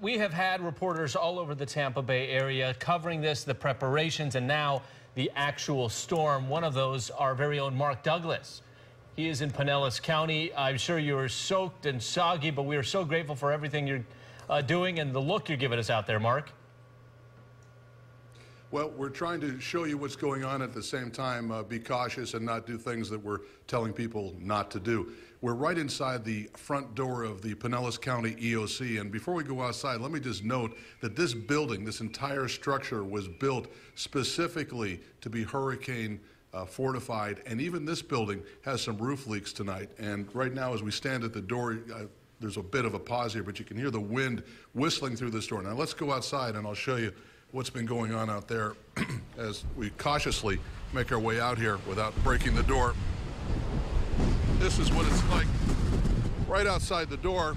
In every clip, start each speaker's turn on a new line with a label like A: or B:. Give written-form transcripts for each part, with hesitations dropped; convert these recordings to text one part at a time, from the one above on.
A: We have had reporters all over the Tampa Bay area covering this, the preparations, and now the actual storm. One of those, our very own Mark Douglas. He is in Pinellas County. I'm sure you are soaked and soggy, but we are so grateful for everything you're doing and the look you're giving us out there, Mark.
B: Well, we're trying to show you what's going on at the same time. Be cautious and not do things that we're telling people not to do. We're right inside the front door of the Pinellas County EOC. And before we go outside, let me just note that this building, this entire structure was built specifically to be hurricane fortified. And even this building has some roof leaks tonight. And right now, as we stand at the door, there's a bit of a pause here, but you can hear the wind whistling through this door. Now let's go outside and I'll show you what's been going on out there as we cautiously make our way out here without breaking the door. This is what it's like right outside the door.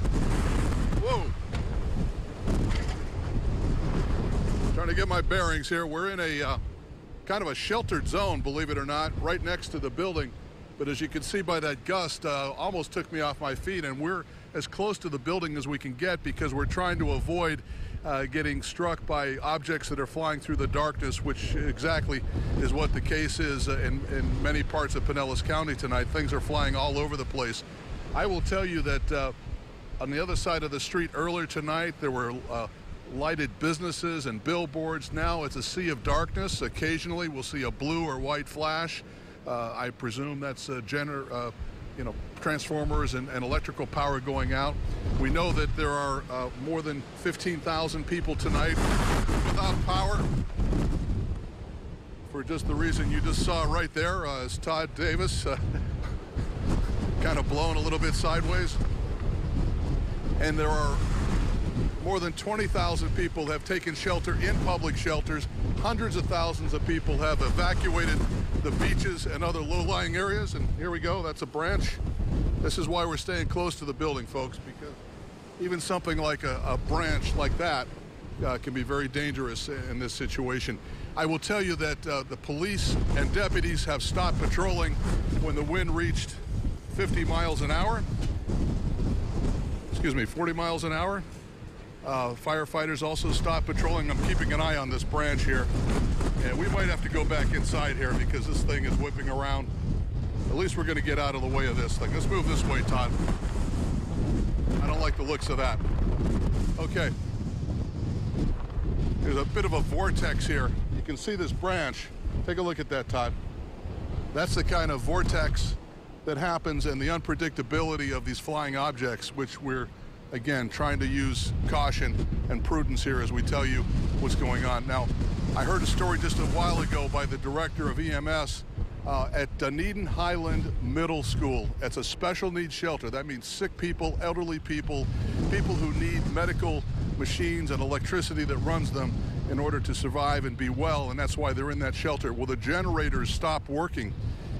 B: Whoa. Trying to get my bearings here. We're in a kind of a sheltered zone, believe it or not, right next to the building. But as you can see by that gust, almost took me off my feet, and we're as close to the building as we can get because we're trying to avoid getting struck by objects that are flying through the darkness, which exactly is what the case is in many parts of Pinellas County tonight. Things are flying all over the place. I will tell you that on the other side of the street earlier tonight, there were lighted businesses and billboards. Now it's a sea of darkness. Occasionally we'll see a blue or white flash. I presume that's transformers and electrical power going out. We know that there are more than 15,000 people tonight without power for just the reason you just saw right there as Todd Davis kind of blown a little bit sideways. And there are more than 20,000 people have taken shelter in public shelters. Hundreds of thousands of people have evacuated the beaches and other low-lying areas. And here we go, that's a branch. This is why we're staying close to the building, folks, because even something like a branch like that can be very dangerous in this situation. I will tell you that the police and deputies have stopped patrolling when the wind reached 50 miles an hour. Excuse me, 40 miles an hour. Firefighters also stopped patrolling. I'm keeping an eye on this branch here. And we might have to go back inside here because this thing is whipping around. At least we're going to get out of the way of this thing. Let's move this way, Todd. I don't like the looks of that. Okay. There's a bit of a vortex here. You can see this branch. Take a look at that, Todd. That's the kind of vortex that happens and the unpredictability of these flying objects, which we're, again, trying to use caution and prudence here as we tell you what's going on. Now, I heard a story just a while ago by the director of EMS at Dunedin Highland Middle School. It's a special needs shelter. That means sick people, elderly people, people who need medical machines and electricity that runs them in order to survive and be well, and that's why they're in that shelter. Well, the generators stopped working,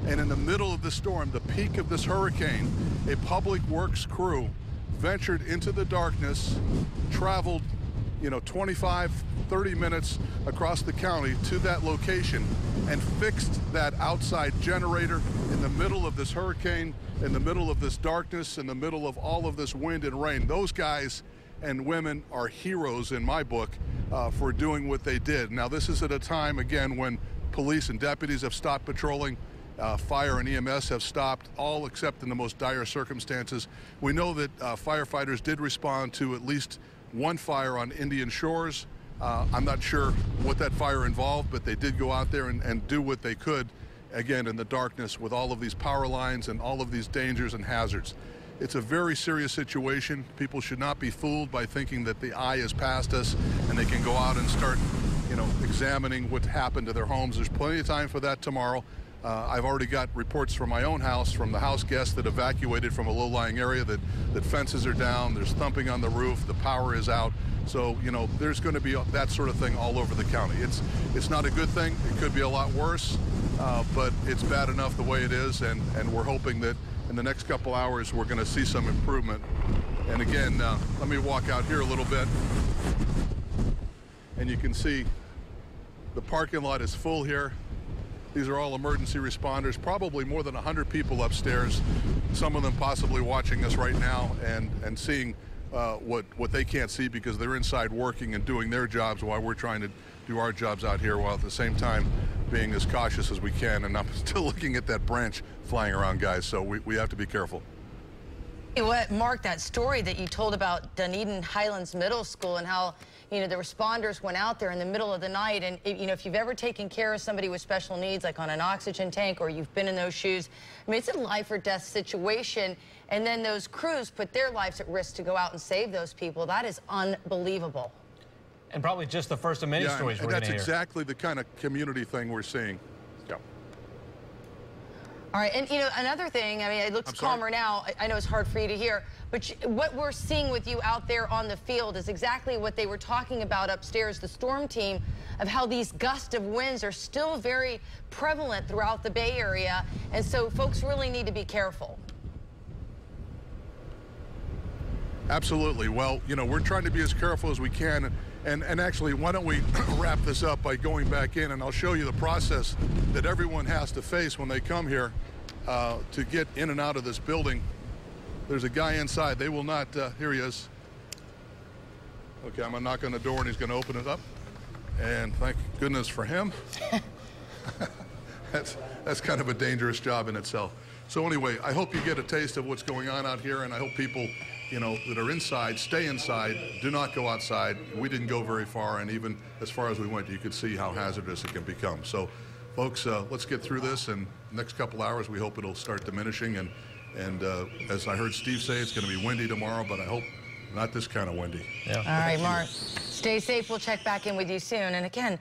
B: and in the middle of the storm, the peak of this hurricane, a public works crew ventured into the darkness, traveled 25, 30 minutes across the county to that location and fixed that outside generator in the middle of this hurricane, in the middle of this darkness, in the middle of all of this wind and rain. Those guys and women are heroes in my book for doing what they did. Now, this is at a time, again, when police and deputies have stopped patrolling. Fire and EMS have stopped, all except in the most dire circumstances. We know that firefighters did respond to at least one fire on Indian Shores. I'm not sure what that fire involved, but they did go out there and do what they could, again, in the darkness with all of these power lines and all of these dangers and hazards. It's a very serious situation. People should not be fooled by thinking that the eye is past us and they can go out and start, examining what happened to their homes. There's plenty of time for that tomorrow. I've already got reports from my own house, from the house guests that evacuated from a low-lying area, that fences are down, there's thumping on the roof, the power is out. So, there's going to be that sort of thing all over the county. It's not a good thing. It could be a lot worse, but it's bad enough the way it is, and we're hoping that in the next couple hours we're going to see some improvement. And again, let me walk out here a little bit, and you can see the parking lot is full here. These are all emergency responders, probably more than 100 people upstairs, some of them possibly watching us right now and seeing what they can't see because they're inside working and doing their jobs while we're trying to do our jobs out here, while at the same time being as cautious as we can. And I'm still looking at that branch flying around, guys, so we have to be careful.
C: What, Mark, that story that you told about Dunedin Highlands Middle School and how, the responders went out there in the middle of the night, and, if you've ever taken care of somebody with special needs, like on an oxygen tank, or you've been in those shoes, I mean, it's a life or death situation, and then those crews put their lives at risk to go out and save those people. That is unbelievable.
A: And probably just the first of many stories we're going to hear.
B: That's exactly the kind of community thing we're seeing. Yeah.
C: All right, and another thing, I mean, it looks calmer now. I know it's hard for you to hear, but what we're seeing with you out there on the field is exactly what they were talking about upstairs, the storm team, of how these gusts of winds are still very prevalent throughout the Bay Area, and so folks really need to be careful.
B: Absolutely. Well, we're trying to be as careful as we can. And actually, why don't we wrap this up by going back in, and I'll show you the process that everyone has to face when they come here to get in and out of this building. There's a guy inside. They will not, here he is. Okay, I'm gonna knock on the door and he's gonna open it up. And thank goodness for him. That's kind of a dangerous job in itself. So anyway, I hope you get a taste of what's going on out here, and I hope people that are inside, stay inside, do not go outside. We didn't go very far, and even as far as we went, you could see how hazardous it can become. So, folks, let's get through this, and the next couple hours, we hope it'll start diminishing. And as I heard Steve say, it's going to be windy tomorrow, but I hope not this kind of windy.
A: Yeah.
C: All right, Mark, stay safe. We'll check back in with you soon. And again,